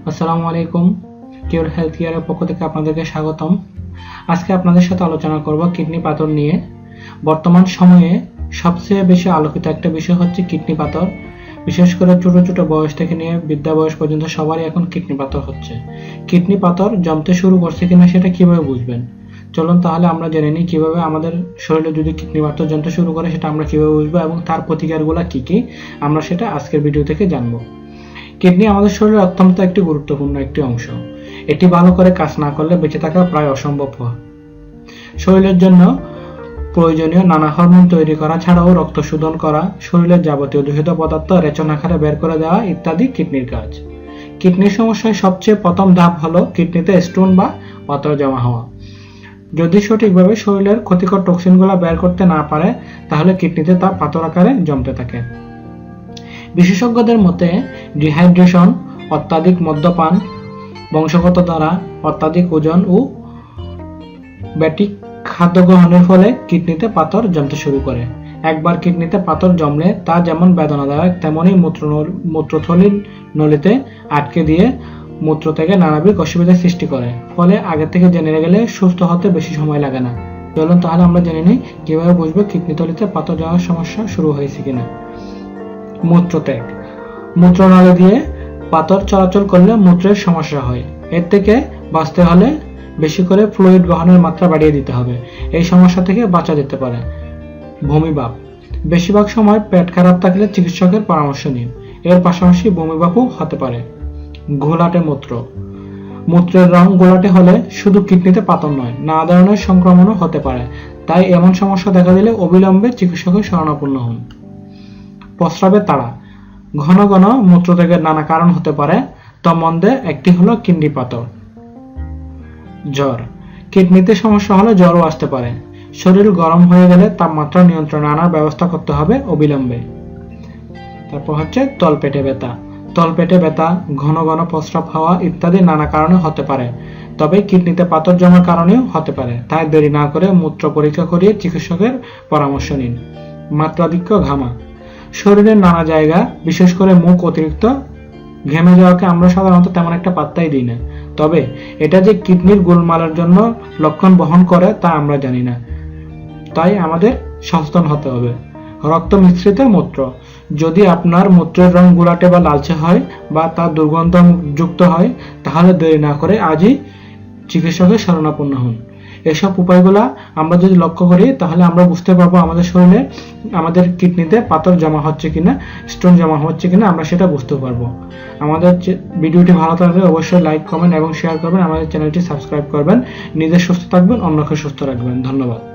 আসসালামু আলাইকুম। Cure health কেয়ারের পক্ষ থেকে আপনাদেরকে স্বাগতম। আজকে আপনাদের সাথে আলোচনা করব কিডনি পাথর নিয়ে। বর্তমান সময়ে সবচেয়ে বেশি আলোচিত একটা বিষয় হচ্ছে কিডনি পাথর। বিশেষ করে ছোট ছোট বয়স থেকে নিয়ে বৃদ্ধা বয়স পর্যন্ত সবারই এখন কিডনি পাথর হচ্ছে। কিডনি পাথর জমতে শুরু করছে কিনা সেটা কিভাবে বুঝবেন? চলুন তাহলে আমরা জেনে নিই কিভাবে আমাদের শরীরে যদি কিডনি পাথর জমতে শুরু করে সেটা আমরা কিভাবে বুঝবো এবং তার প্রতিকারগুলো কি কি আমরা সেটা আজকের ভিডিও থেকে জানবো। কিডনি আমাদের শরীরের অত্যন্ত একটি গুরুত্বপূর্ণ একটি অংশ। এটি ভালো করে কাজ না করলে বেঁচে থাকা প্রায় অসম্ভব হয়। শরীরের জন্য প্রয়োজনীয় নানা হরমোন তৈরি করা ছাড়াও রক্ত শোধন করা, শরীরের যাবতীয় দূষিত পদার্থ রেচন আকারে বের করে দেওয়া ইত্যাদি কিডনির কাজ। কিডনির সমস্যায় সবচেয়ে প্রথম ধাপ হলো কিডনিতে স্টোন বা পাথর জমা হওয়া। যদি সঠিকভাবে শরীরের ক্ষতিকর টক্সিনগুলো বের করতে না পারে তাহলে কিডনিতে তা পাথর আকারে জমতে থাকে। বিশেষজ্ঞদের মতে ডিহাইড্রেশন, অত্যাধিক মদ্যপান, বংশগত দ্বারা অত্যাধিক ওজন ও ব্যাটিক খাদ্য গ্রহণের ফলে কিডনিতে পাথর জমতে শুরু করে। একবার কিডনিতে পাথর জমলে তা যেমন বেদনাদায়ক তেমনই মূত্রথলির নলিতে আটকে দিয়ে মূত্র থেকে নানাবিধ অসুবিধার সৃষ্টি করে। ফলে আগে থেকে জেনে গেলে সুস্থ হতে বেশি সময় লাগে না। চলুন তাহলে আমরা জেনে নিই কিভাবে বুঝবো কিডনি থলিতে পাথর জমার সমস্যা শুরু হয়েছে কিনা। মূত্রত্যাগ। মূত্রনালী দিয়ে পাথর চলাচল করলে মূত্রের সমস্যা হয়। এর থেকে বাঁচতে হলে বেশি করে ফ্লুইড গ্রহণের মাত্রা বাড়িয়ে দিতে হবে। এই সমস্যা থেকে বাঁচা যেতে পারে। বমিভাব। বেশিরভাগ সময় পেট খারাপ থাকলে চিকিৎসকের পরামর্শ নিন। এর পাশাপাশি বমিভাবও হতে পারে। ঘোলাটে মূত্র। মূত্রের রং ঘোলাটে হলে শুধু কিডনিতে পাথর নয়, নানা ধরনের সংক্রমণও হতে পারে। তাই এমন সমস্যা দেখা দিলে অবিলম্বে চিকিৎসকের শরণাপন্ন হন। প্রস্রাবের তাড়া। ঘন ঘন মূত্রত্যাগের নানা কারণ হতে পারে, তার মধ্যে একটি হলো কিডনি পাথর। জ্বর। কিডনিতে সমস্যা হলে জ্বরও আসতে পারে। শরীর গরম হয়ে গেলে তাপমাত্রা নিয়ন্ত্রণে আনার ব্যবস্থা করতে হবে অবিলম্বে। তারপর হচ্ছে তলপেটে ব্যথা। তলপেটে ব্যথা, ঘন ঘন প্রস্রাব হওয়া ইত্যাদি নানা কারণে হতে পারে। তবে কিডনিতে পাথর জমার কারণেও হতে পারে। তাই দেরি না করে মূত্র পরীক্ষা করিয়ে চিকিৎসকের পরামর্শ নিন। মাত্রাধিক্য ঘামা। শরীরের নানা জায়গা, বিশেষ করে মুখ অতিরিক্ত ঘেমে যাওয়াকে আমরা সাধারণত তেমন একটা পাত্তাই দিই না। তবে এটা যে কিডনির গোলমালের জন্য লক্ষণ বহন করে তা আমরা জানি না। তাই আমাদের সচেতন হতে হবে। রক্ত মিশ্রিত মূত্র। যদি আপনার মূত্রের রং গোলাটে বা লালচে হয় বা তা দুর্গন্ধ যুক্ত হয় তাহলে দেরি না করে আজই চিকিৎসকের শরণাপন্ন হন। এসব উপায়গুলা আমরা যদি লক্ষ্য করি তাহলে আমরা বুঝতে পারবো আমাদের শরীরে আমাদের কিডনিতে পাথর জমা হচ্ছে কিনা, স্টোন জমা হচ্ছে কিনা আমরা সেটা বুঝতে পারবো। আমাদের ভিডিওটি ভালো লাগলে অবশ্যই লাইক, কমেন্ট এবং শেয়ার করবেন। আমাদের চ্যানেলটি সাবস্ক্রাইব করবেন। নিজে সুস্থ থাকবেন, অন্যকে সুস্থ রাখবেন। ধন্যবাদ।